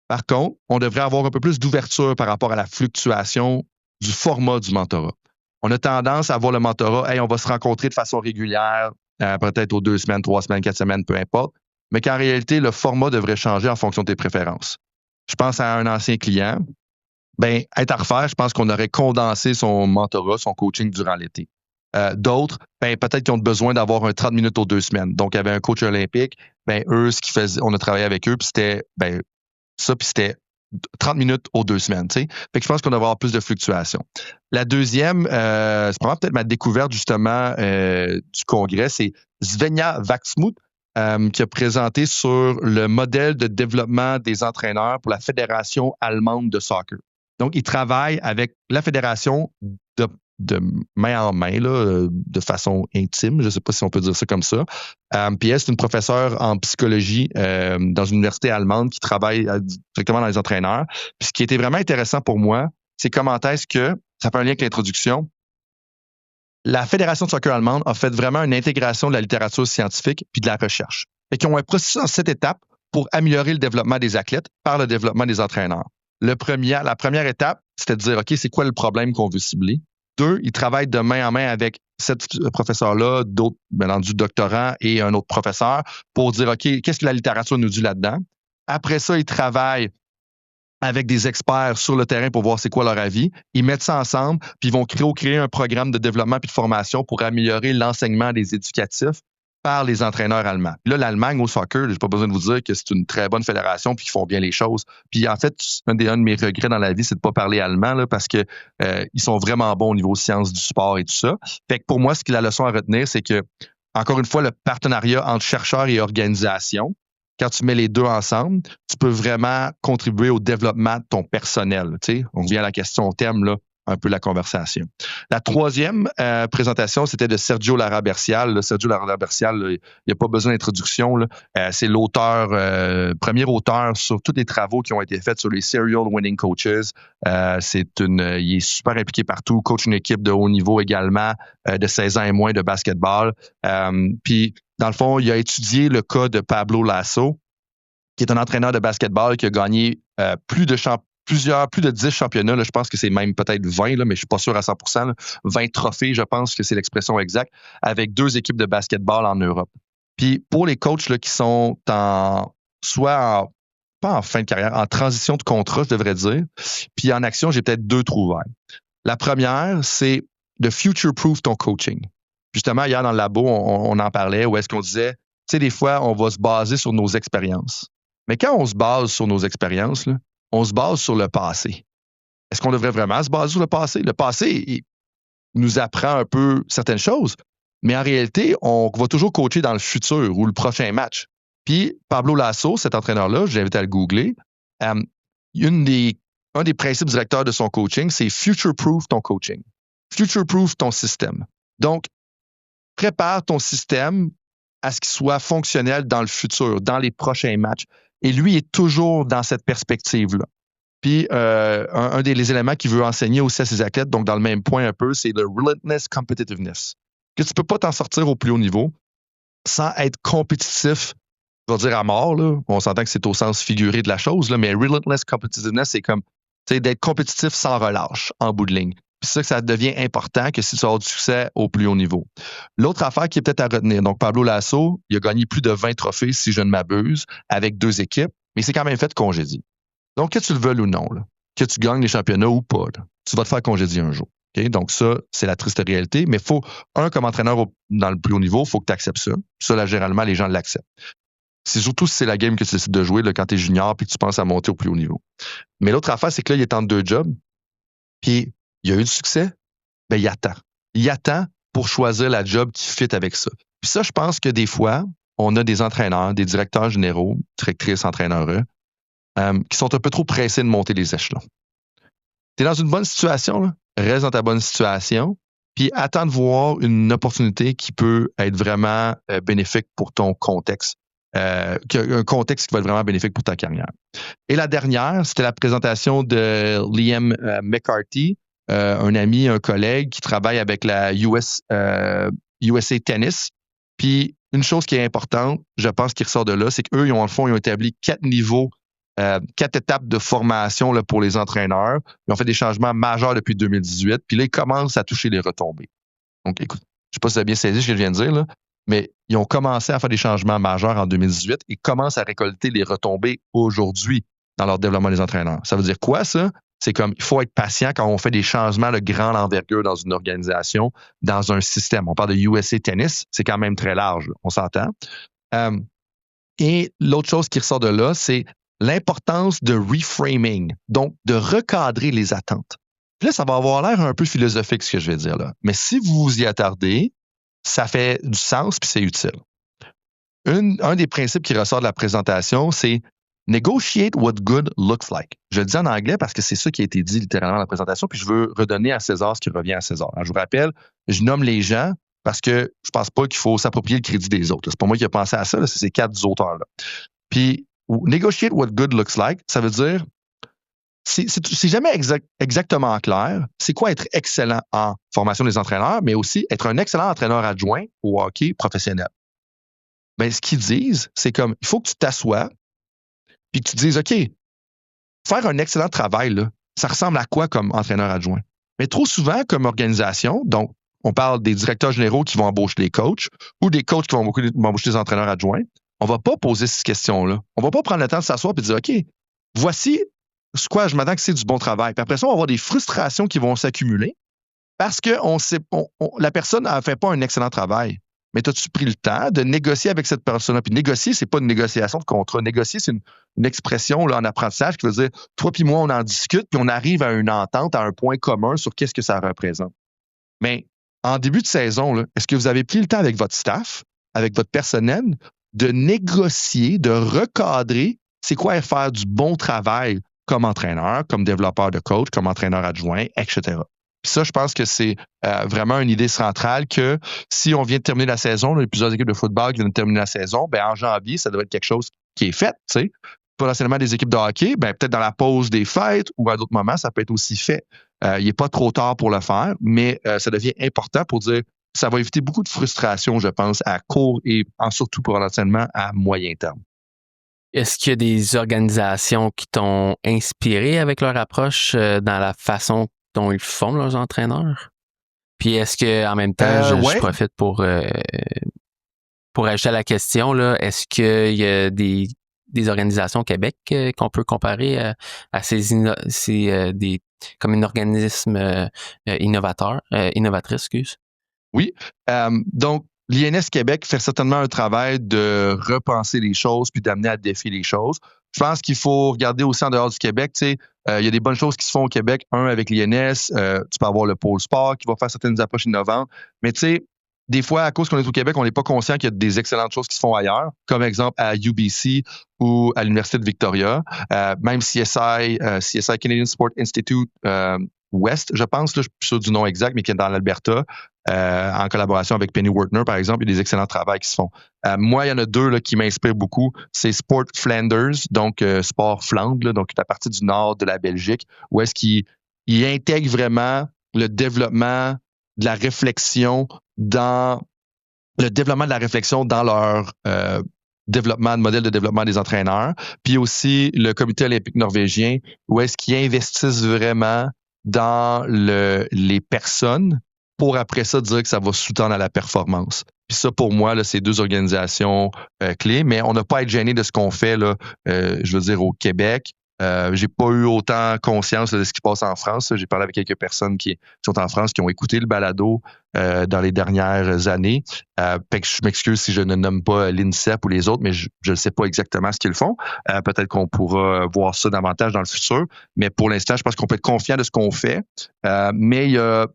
Par contre, on devrait avoir un peu plus d'ouverture par rapport à la fluctuation du format du mentorat. On a tendance à voir le mentorat, on va se rencontrer de façon régulière, peut-être aux 2 semaines, 3 semaines, 4 semaines, peu importe, mais qu'en réalité, le format devrait changer en fonction de tes préférences. Je pense à un ancien client, être à refaire, je pense qu'on aurait condensé son mentorat, son coaching durant l'été. D'autres, peut-être qu'ils ont besoin d'avoir un 30 minutes aux 2 semaines. Donc, il y avait un coach olympique, eux, ce qu'ils faisaient, on a travaillé avec eux, puis c'était puis c'était 30 minutes aux 2 semaines. T'sais. Fait que je pense qu'on va avoir plus de fluctuations. La deuxième, c'est probablement peut-être ma découverte justement du congrès, c'est Svenja Vaxmuth, qui a présenté sur le modèle de développement des entraîneurs pour la Fédération allemande de soccer. Donc, ils travaillent avec la fédération de main en main, là, de façon intime. Je ne sais pas si on peut dire ça comme ça. Puis elle, c'est une professeure en psychologie dans une université allemande qui travaille directement dans les entraîneurs. Puis ce qui était vraiment intéressant pour moi, c'est comment est-ce que, ça fait un lien avec l'introduction, la Fédération de soccer allemande a fait vraiment une intégration de la littérature scientifique puis de la recherche. Et qui ont un processus en 7 étapes pour améliorer le développement des athlètes par le développement des entraîneurs. La première étape, c'était de dire, OK, c'est quoi le problème qu'on veut cibler? 2, ils travaillent de main en main avec cette professeur-là, d'autres, du doctorant et un autre professeur pour dire, OK, qu'est-ce que la littérature nous dit là-dedans? Après ça, ils travaillent avec des experts sur le terrain pour voir c'est quoi leur avis. Ils mettent ça ensemble, puis ils vont créer un programme de développement puis de formation pour améliorer l'enseignement des éducatifs par les entraîneurs allemands. Puis là, l'Allemagne au soccer, j'ai pas besoin de vous dire que c'est une très bonne fédération puis qu'ils font bien les choses. Puis en fait, un de mes regrets dans la vie, c'est de pas parler allemand là, parce que ils sont vraiment bons au niveau sciences du sport et tout ça. Fait que pour moi, la leçon à retenir, c'est que encore une fois, le partenariat entre chercheurs et organisations, quand tu mets les deux ensemble, tu peux vraiment contribuer au développement de ton personnel. Tu sais, on revient à la question, au thème là, un peu la conversation. La troisième présentation, c'était de Sergio Larabercial. Sergio Larabercial, il n'y a pas besoin d'introduction. C'est l'auteur, premier auteur sur tous les travaux qui ont été faits sur les serial winning coaches. Il est super impliqué partout, coach une équipe de haut niveau également, de 16 ans et moins de basketball. Puis, dans le fond, il a étudié le cas de Pablo Lasso, qui est un entraîneur de basketball qui a gagné plus de 10 championnats. Là, je pense que c'est même peut-être 20, là, mais je suis pas sûr à 100%. Là, 20 trophées, je pense que c'est l'expression exacte, avec 2 équipes de basketball en Europe. Puis pour les coachs là, qui sont pas en fin de carrière, en transition de contrat, je devrais dire, puis en action, j'ai peut-être 2 trouvailles. La première, c'est de future-proof ton coaching. Justement, hier dans le labo, on en parlait, où est-ce qu'on disait, tu sais, des fois, on va se baser sur nos expériences. Mais quand on se base sur nos expériences, là, on se base sur le passé. Est-ce qu'on devrait vraiment se baser sur le passé? Le passé, il nous apprend un peu certaines choses, mais en réalité, on va toujours coacher dans le futur ou le prochain match. Puis, Pablo Lasso, cet entraîneur-là, je l'invite à le googler, un des principes directeurs de son coaching, c'est future-proof ton coaching. Future-proof ton système. Donc, prépare ton système à ce qu'il soit fonctionnel dans le futur, dans les prochains matchs. Et lui est toujours dans cette perspective-là. Puis, un des éléments qu'il veut enseigner aussi à ses athlètes, donc dans le même point un peu, c'est le relentless competitiveness. Que tu ne peux pas t'en sortir au plus haut niveau sans être compétitif, je vais dire à mort, là. On s'entend que c'est au sens figuré de la chose, là, mais relentless competitiveness, c'est comme d'être compétitif sans relâche, en bout de ligne. Puis c'est ça que ça devient important que si tu as du succès au plus haut niveau. L'autre affaire qui est peut-être à retenir, donc Pablo Lasso, il a gagné plus de 20 trophées, si je ne m'abuse, avec 2 équipes, mais c'est quand même fait congédier. Donc, que tu le veuilles ou non, là, que tu gagnes les championnats ou pas, là, tu vas te faire congédier un jour. Okay? Donc ça, c'est la triste réalité, mais comme entraîneur dans le plus haut niveau, il faut que tu acceptes ça. Ça, là, généralement, les gens l'acceptent. C'est surtout si c'est la game que tu décides de jouer là, quand tu es junior et que tu penses à monter au plus haut niveau. Mais l'autre affaire, c'est que là, il est en 2 jobs, puis il a eu du succès, ben il attend. Il attend pour choisir la job qui fit avec ça. Puis ça, je pense que des fois, on a des entraîneurs, des directeurs généraux, directrices, entraîneurs, qui sont un peu trop pressés de monter les échelons. Tu es dans une bonne situation, là, reste dans ta bonne situation, puis attends de voir une opportunité qui peut être vraiment bénéfique pour ton contexte. Un contexte qui va être vraiment bénéfique pour ta carrière. Et la dernière, c'était la présentation de Liam McCarthy, un ami, un collègue qui travaille avec la USA Tennis. Puis une chose qui est importante, je pense, qui ressort de là, c'est qu'eux, ils ont établi 4 niveaux, 4 étapes de formation là, pour les entraîneurs. Ils ont fait des changements majeurs depuis 2018. Puis là, ils commencent à toucher les retombées. Donc, écoute, je ne sais pas si tu as bien saisi ce que je viens de dire, là, mais ils ont commencé à faire des changements majeurs en 2018 et commencent à récolter les retombées aujourd'hui dans leur développement des entraîneurs. Ça veut dire quoi, ça? C'est comme, il faut être patient quand on fait des changements de grande envergure dans une organisation, dans un système. On parle de USA Tennis, c'est quand même très large, on s'entend. Et l'autre chose qui ressort de là, c'est l'importance de reframing, donc de recadrer les attentes. Puis là, ça va avoir l'air un peu philosophique, ce que je vais dire là. Mais si vous vous y attardez, ça fait du sens puis c'est utile. Un des principes qui ressort de la présentation, c'est Negotiate what good looks like. Je le dis en anglais parce que c'est ça qui a été dit littéralement dans la présentation, puis je veux redonner à César ce qui revient à César. Alors, je vous rappelle, je nomme les gens parce que je pense pas qu'il faut s'approprier le crédit des autres. C'est pas moi qui ai pensé à ça, là, c'est ces 4 auteurs-là. Puis, negotiate what good looks like, ça veut dire, c'est jamais exactement clair. C'est quoi être excellent en formation des entraîneurs, mais aussi être un excellent entraîneur adjoint au hockey professionnel. Ben, ce qu'ils disent, c'est comme, il faut que tu t'assoies puis que tu te dises, OK, faire un excellent travail, là, ça ressemble à quoi comme entraîneur adjoint? Mais trop souvent, comme organisation, donc, on parle des directeurs généraux qui vont embaucher des coachs ou des coachs qui vont embaucher des entraîneurs adjoints. On va pas poser ces questions-là. On va pas prendre le temps de s'asseoir et de dire, OK, voici ce quoi je m'attends que c'est du bon travail. Puis après ça, on va avoir des frustrations qui vont s'accumuler parce que la personne n'a fait pas un excellent travail. Mais as-tu pris le temps de négocier avec cette personne-là? Puis négocier, c'est pas une négociation de contrat. Négocier, c'est une expression là, en apprentissage qui veut dire, toi puis moi, on en discute, puis on arrive à une entente, à un point commun sur qu'est-ce que ça représente. Mais en début de saison, là, est-ce que vous avez pris le temps avec votre staff, avec votre personnel, de négocier, de recadrer c'est quoi faire du bon travail comme entraîneur, comme développeur de coach, comme entraîneur adjoint, etc. Puis ça, je pense que c'est vraiment une idée centrale que si on vient de terminer la saison, là, il y a plusieurs équipes de football qui viennent de terminer la saison, ben en janvier, ça devrait être quelque chose qui est fait, tu sais. Potentiellement des équipes de hockey, ben peut-être dans la pause des fêtes ou à d'autres moments, ça peut être aussi fait. Il n'est pas trop tard pour le faire, mais ça devient important pour dire ça va éviter beaucoup de frustration, je pense, à court et surtout pour l'entraînement à moyen terme. Est-ce qu'il y a des organisations qui t'ont inspiré avec leur approche dans la façon dont ils font leurs entraîneurs? Puis est-ce que en même temps, je profite pour ajouter à la question, là, est-ce qu'il y a des organisations au Québec qu'on peut comparer à comme un organisme innovatrice, excuse? Oui. Donc, l'INS Québec fait certainement un travail de repenser les choses puis d'amener à défier les choses. Je pense qu'il faut regarder aussi en dehors du Québec. Tu sais, il y a des bonnes choses qui se font au Québec. Avec l'INS, tu peux avoir le pôle sport qui va faire certaines approches innovantes. Mais tu sais, des fois, à cause qu'on est au Québec, on n'est pas conscient qu'il y a des excellentes choses qui se font ailleurs, comme exemple à UBC ou à l'Université de Victoria. Même CSI Canadian Sport Institute West, je pense, là, je suis plus sûr du nom exact, mais qui est dans l'Alberta, en collaboration avec Penny Wertner, par exemple, il y a des excellents travaux qui se font. Moi, il y en a 2 là, qui m'inspirent beaucoup. C'est Sport Flanders, donc Sport Flandre, là, donc la partie du nord de la Belgique, où est-ce qu'il intègre vraiment le développement de la réflexion dans leur développement de modèle de développement des entraîneurs, puis aussi le Comité olympique norvégien, où est-ce qu'ils investissent vraiment dans les personnes pour après ça dire que ça va sous-tendre à la performance. Puis ça, pour moi, là, c'est 2 organisations clés, mais on n'a pas à être gêné de ce qu'on fait, là, je veux dire, au Québec. J'ai pas eu autant conscience de ce qui se passe en France. J'ai parlé avec quelques personnes qui sont en France, qui ont écouté le balado dans les dernières années. Fait que je m'excuse si je ne nomme pas l'INSEP ou les autres, mais je ne sais pas exactement ce qu'ils font. Peut-être qu'on pourra voir ça davantage dans le futur. Mais pour l'instant, je pense qu'on peut être confiant de ce qu'on fait. Mais il y a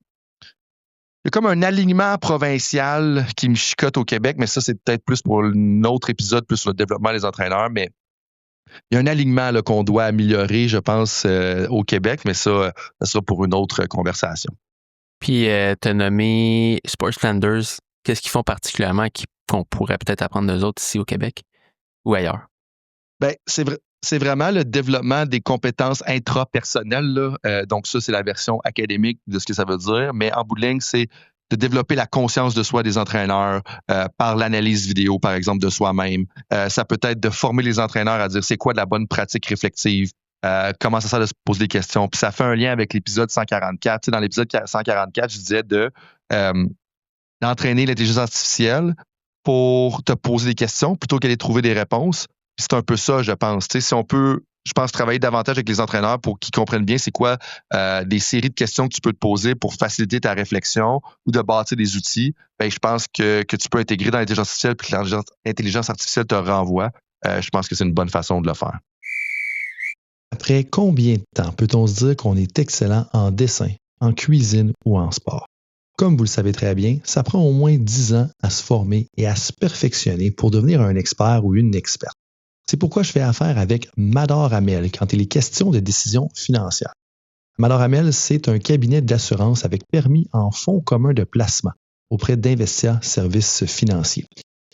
comme un alignement provincial qui me chicote au Québec, mais ça, c'est peut-être plus pour un autre épisode, plus sur le développement des entraîneurs, mais il y a un alignement là, qu'on doit améliorer, je pense, au Québec, mais ça sera pour une autre conversation. Puis, tu as nommé Sport Flanders. Qu'est-ce qu'ils font particulièrement qu'on pourrait peut-être apprendre d'eux autres ici au Québec ou ailleurs? Ben, c'est vraiment le développement des compétences intrapersonnelles, là. Donc ça, c'est la version académique de ce que ça veut dire. Mais en bout de ligne, c'est de développer la conscience de soi des entraîneurs par l'analyse vidéo, par exemple, de soi-même. Ça peut être de former les entraîneurs à dire c'est quoi de la bonne pratique réflexive, comment ça sert de se poser des questions. Puis ça fait un lien avec l'épisode 144. Tu sais, dans l'épisode 144, je disais d'entraîner l'intelligence artificielle pour te poser des questions plutôt qu'aller trouver des réponses. Puis c'est un peu ça, je pense. Tu sais, si on peut, je pense, travailler davantage avec les entraîneurs pour qu'ils comprennent bien c'est quoi des séries de questions que tu peux te poser pour faciliter ta réflexion ou de bâtir des outils, ben, je pense que tu peux intégrer dans l'intelligence artificielle puis que l'intelligence artificielle te renvoie. Je pense que c'est une bonne façon de le faire. Après combien de temps peut-on se dire qu'on est excellent en dessin, en cuisine ou en sport? Comme vous le savez très bien, ça prend au moins 10 ans à se former et à se perfectionner pour devenir un expert ou une experte. C'est pourquoi je fais affaire avec Mador Hamel quand il est question de décisions financières. Mador Hamel, c'est un cabinet d'assurance avec permis en fonds communs de placement auprès d'Investia Services Financiers.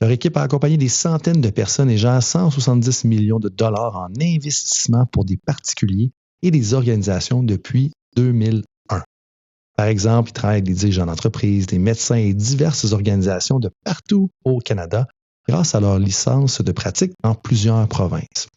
Leur équipe a accompagné des centaines de personnes et gère 170 millions de dollars en investissement pour des particuliers et des organisations depuis 2001. Par exemple, ils travaillent avec des dirigeants d'entreprise, des médecins et diverses organisations de partout au Canada grâce à leur licence de pratique en plusieurs provinces.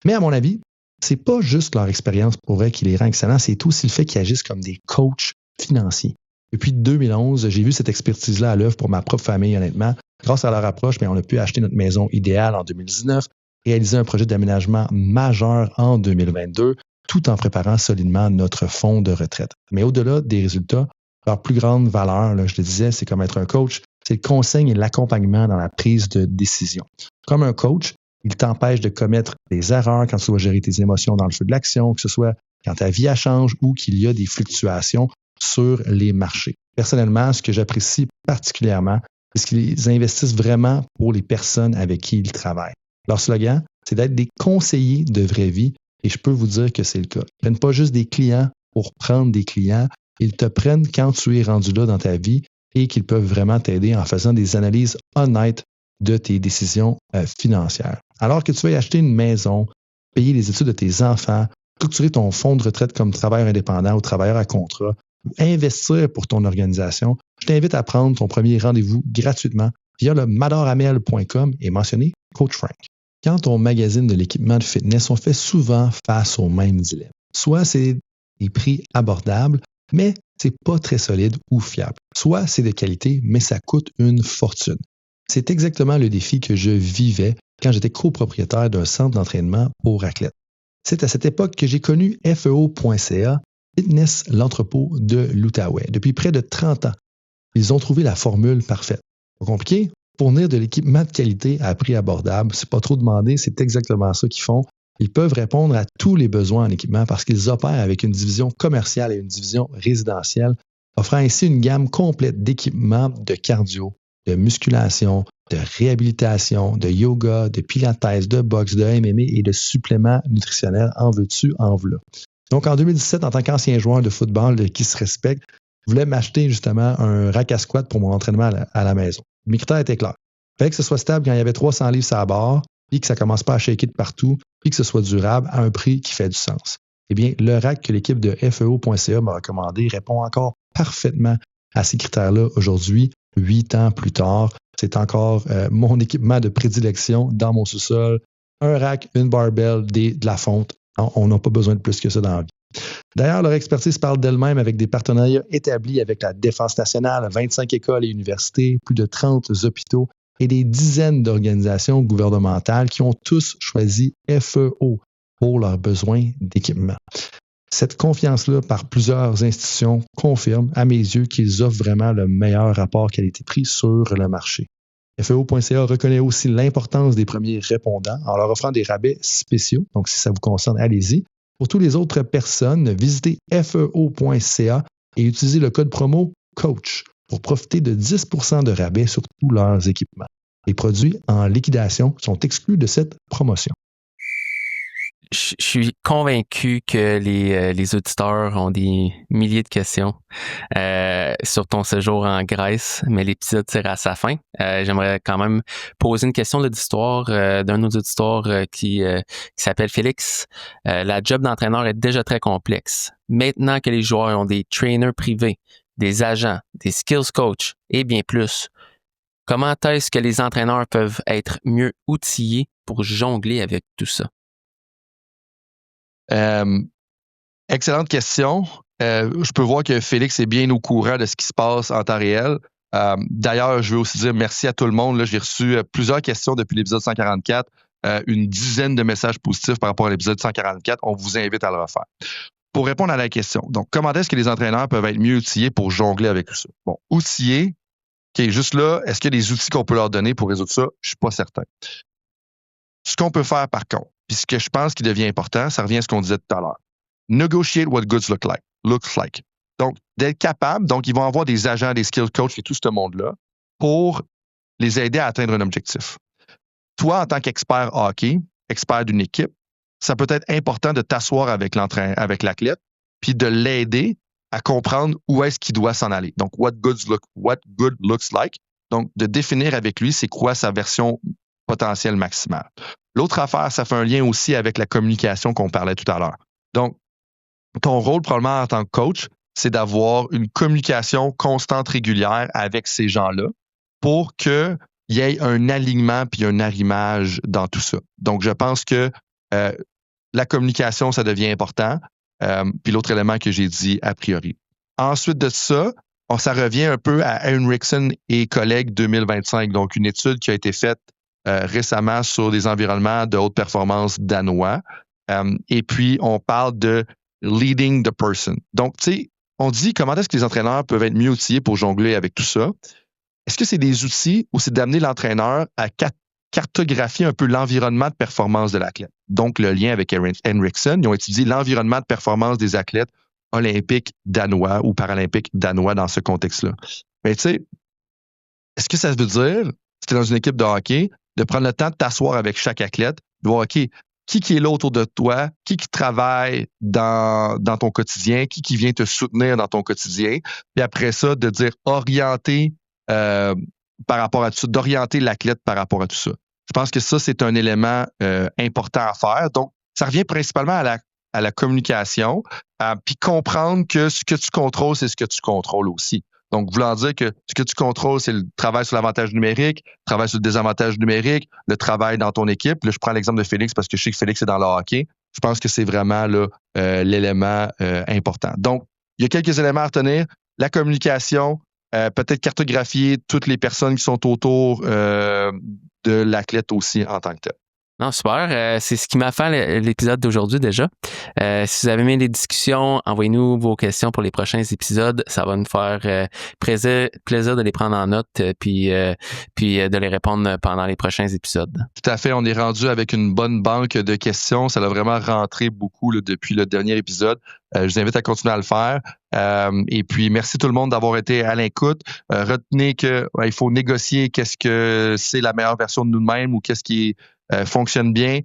Mais à mon avis, c'est pas juste leur expérience pour vrai qui les rend excellents, c'est aussi le fait qu'ils agissent comme des coachs financiers. Depuis 2011, j'ai vu cette expertise-là à l'œuvre pour ma propre famille, honnêtement. Grâce à leur approche, on a pu acheter notre maison idéale en 2019, réaliser un projet d'aménagement majeur en 2022, tout en préparant solidement notre fonds de retraite. Mais au-delà des résultats, leur plus grande valeur, là, je le disais, c'est comme être un coach, c'est le conseil et l'accompagnement dans la prise de décision. Comme un coach, il t'empêche de commettre des erreurs quand tu dois gérer tes émotions dans le feu de l'action, que ce soit quand ta vie change ou qu'il y a des fluctuations sur les marchés. Personnellement, ce que j'apprécie particulièrement, c'est qu'ils investissent vraiment pour les personnes avec qui ils travaillent. Leur slogan, c'est d'être des conseillers de vraie vie et je peux vous dire que c'est le cas. Ils ne prennent pas juste des clients pour prendre des clients, ils te prennent quand tu es rendu là dans ta vie et qu'ils peuvent vraiment t'aider en faisant des analyses honnêtes de tes décisions financières. Alors que tu vas acheter une maison, payer les études de tes enfants, structurer ton fonds de retraite comme travailleur indépendant ou travailleur à contrat, ou investir pour ton organisation, je t'invite à prendre ton premier rendez-vous gratuitement via le madorhamel.com et mentionner Coach Frank. Quand on magasine de l'équipement de fitness, on fait souvent face au même dilemme. Soit c'est des prix abordables, mais c'est pas très solide ou fiable. Soit c'est de qualité, mais ça coûte une fortune. C'est exactement le défi que je vivais quand j'étais copropriétaire d'un centre d'entraînement pour athlètes. C'est à cette époque que j'ai connu FEO.ca, Fitness l'entrepôt de l'Outaouais. Depuis près de 30 ans, ils ont trouvé la formule parfaite. Pas compliqué? Fournir de l'équipement de qualité à prix abordable, c'est pas trop demandé, c'est exactement ça qu'ils font. Ils peuvent répondre à tous les besoins en équipement parce qu'ils opèrent avec une division commerciale et une division résidentielle, offrant ainsi une gamme complète d'équipements de cardio, de musculation, de réhabilitation, de yoga, de pilates, de boxe, de MMA et de suppléments nutritionnels en veux-tu, en v'là. Donc, en 2017, en tant qu'ancien joueur de football qui se respecte, je voulais m'acheter justement un rack à squat pour mon entraînement à la maison. Mes critères étaient clairs. Il fallait que ce soit stable quand il y avait 300 livres sur la barre, puis que ça ne commence pas à shaker de partout, puis que ce soit durable à un prix qui fait du sens. Eh bien, le rack que l'équipe de FEO.ca m'a recommandé répond encore parfaitement à ces critères-là aujourd'hui, 8 ans plus tard. C'est encore mon équipement de prédilection dans mon sous-sol. Un rack, une barbell, de la fonte. On n'a pas besoin de plus que ça dans la vie. D'ailleurs, leur expertise parle d'elle-même avec des partenariats établis avec la Défense nationale, 25 écoles et universités, plus de 30 hôpitaux et des dizaines d'organisations gouvernementales qui ont tous choisi FEO pour leurs besoins d'équipement. Cette confiance-là par plusieurs institutions confirme, à mes yeux, qu'ils offrent vraiment le meilleur rapport qualité-prix sur le marché. FEO.ca reconnaît aussi l'importance des premiers répondants en leur offrant des rabais spéciaux. Donc, si ça vous concerne, allez-y. Pour toutes les autres personnes, visitez FEO.ca et utilisez le code promo COACH pour profiter de 10 % de rabais sur tous leurs équipements. Les produits en liquidation sont exclus de cette promotion. Je suis convaincu que les auditeurs ont des milliers de questions sur ton séjour en Grèce, mais l'épisode tire à sa fin. J'aimerais quand même poser une question d'auditoire d'un de nos auditeurs qui s'appelle Félix. La job d'entraîneur est déjà très complexe. Maintenant que les joueurs ont des trainers privés, des agents, des skills coachs et bien plus, comment est-ce que les entraîneurs peuvent être mieux outillés pour jongler avec tout ça? Excellente question. Je peux voir que Félix est bien au courant de ce qui se passe en temps réel. D'ailleurs, je veux aussi dire merci à tout le monde. Là, j'ai reçu plusieurs questions depuis l'épisode 144, une dizaine de messages positifs par rapport à l'épisode 144. On vous invite à le refaire. Pour répondre à la question, donc, comment est-ce que les entraîneurs peuvent être mieux outillés pour jongler avec tout ça? Bon, outillés, OK, juste là, est-ce qu'il y a des outils qu'on peut leur donner pour résoudre ça? Je ne suis pas certain. Ce qu'on peut faire, par contre, puis ce que je pense qui devient important, ça revient à ce qu'on disait tout à l'heure. Negotiate what goods looks like. Donc, d'être capable, donc ils vont avoir des agents, des skills coachs et tout ce monde-là pour les aider à atteindre un objectif. Toi, en tant qu'expert hockey, expert d'une équipe, ça peut être important de t'asseoir avec l'athlète, puis de l'aider à comprendre où est-ce qu'il doit s'en aller. Donc, what good looks like. Donc, de définir avec lui c'est quoi sa version potentielle maximale. L'autre affaire, ça fait un lien aussi avec la communication qu'on parlait tout à l'heure. Donc, ton rôle probablement en tant que coach, c'est d'avoir une communication constante, régulière avec ces gens-là pour qu'il y ait un alignement puis un arrimage dans tout ça. Donc, je pense que la communication, ça devient important. Puis l'autre élément que j'ai dit a priori. Ensuite de ça, ça revient un peu à Henriksen et collègues 2025, donc une étude qui a été faite récemment sur des environnements de haute performance danois. Et puis, on parle de leading the person. Donc, tu sais, on dit comment est-ce que les entraîneurs peuvent être mieux outillés pour jongler avec tout ça. Est-ce que c'est des outils ou c'est d'amener l'entraîneur à cartographier un peu l'environnement de performance de l'athlète? Donc, le lien avec Henriksen, ils ont étudié l'environnement de performance des athlètes olympiques danois ou paralympiques danois dans ce contexte-là. Mais tu sais, est-ce que ça veut dire, si tu es dans une équipe de hockey, de prendre le temps de t'asseoir avec chaque athlète, de voir, OK, qui est là autour de toi, qui travaille dans ton quotidien, qui vient te soutenir dans ton quotidien, puis après ça, de dire orienter par rapport à tout ça, d'orienter l'athlète par rapport à tout ça. Je pense que ça, c'est un élément important à faire. Donc, ça revient principalement à la communication, puis comprendre que ce que tu contrôles, c'est ce que tu contrôles aussi. Donc, voulant dire que ce que tu contrôles, c'est le travail sur l'avantage numérique, le travail sur le désavantage numérique, le travail dans ton équipe. Là, je prends l'exemple de Félix parce que je sais que Félix est dans le hockey. Je pense que c'est vraiment là, l'élément important. Donc, il y a quelques éléments à retenir. La communication, peut-être cartographier toutes les personnes qui sont autour de l'athlète aussi en tant que tel. Non, super. C'est ce qui m'a fait l'épisode d'aujourd'hui déjà. Si vous avez aimé les discussions, envoyez-nous vos questions pour les prochains épisodes. Ça va nous faire plaisir de les prendre en note puis de les répondre pendant les prochains épisodes. Tout à fait. On est rendu avec une bonne banque de questions. Ça a vraiment rentré beaucoup là, depuis le dernier épisode. Je vous invite à continuer à le faire. Et puis, merci tout le monde d'avoir été à l'écoute. Retenez qu'il faut négocier qu'est-ce que c'est la meilleure version de nous-mêmes ou qu'est-ce qui fonctionne bien,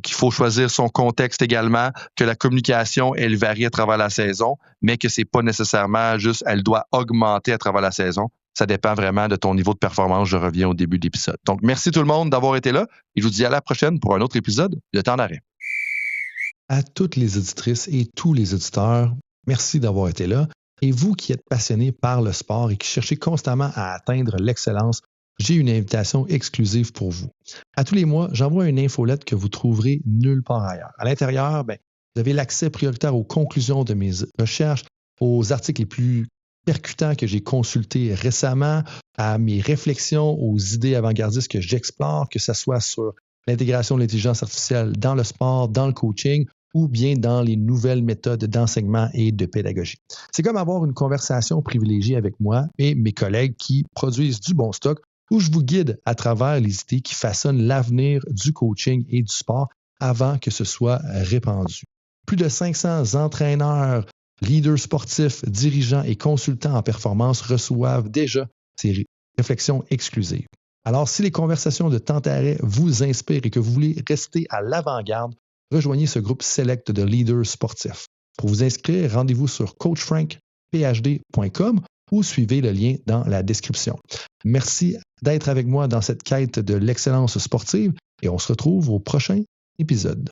qu'il faut choisir son contexte également, que la communication, elle varie à travers la saison, mais que c'est pas nécessairement juste, elle doit augmenter à travers la saison. Ça dépend vraiment de ton niveau de performance. Je reviens au début de l'épisode. Donc, merci tout le monde d'avoir été là et je vous dis à la prochaine pour un autre épisode de Temps d'arrêt. À toutes les auditrices et tous les auditeurs, merci d'avoir été là. Et vous qui êtes passionnés par le sport et qui cherchez constamment à atteindre l'excellence, j'ai une invitation exclusive pour vous. À tous les mois, j'envoie une infolette que vous trouverez nulle part ailleurs. À l'intérieur, vous avez l'accès prioritaire aux conclusions de mes recherches, aux articles les plus percutants que j'ai consultés récemment, à mes réflexions, aux idées avant-gardistes que j'explore, que ce soit sur l'intégration de l'intelligence artificielle dans le sport, dans le coaching, ou bien dans les nouvelles méthodes d'enseignement et de pédagogie. C'est comme avoir une conversation privilégiée avec moi et mes collègues qui produisent du bon stock, où je vous guide à travers les idées qui façonnent l'avenir du coaching et du sport avant que ce soit répandu. Plus de 500 entraîneurs, leaders sportifs, dirigeants et consultants en performance reçoivent déjà ces réflexions exclusives. Alors, si les conversations de Temps d'arrêt vous inspirent et que vous voulez rester à l'avant-garde, rejoignez ce groupe select de leaders sportifs. Pour vous inscrire, rendez-vous sur coachfrankphd.com ou suivez le lien dans la description. Merci d'être avec moi dans cette quête de l'excellence sportive et on se retrouve au prochain épisode.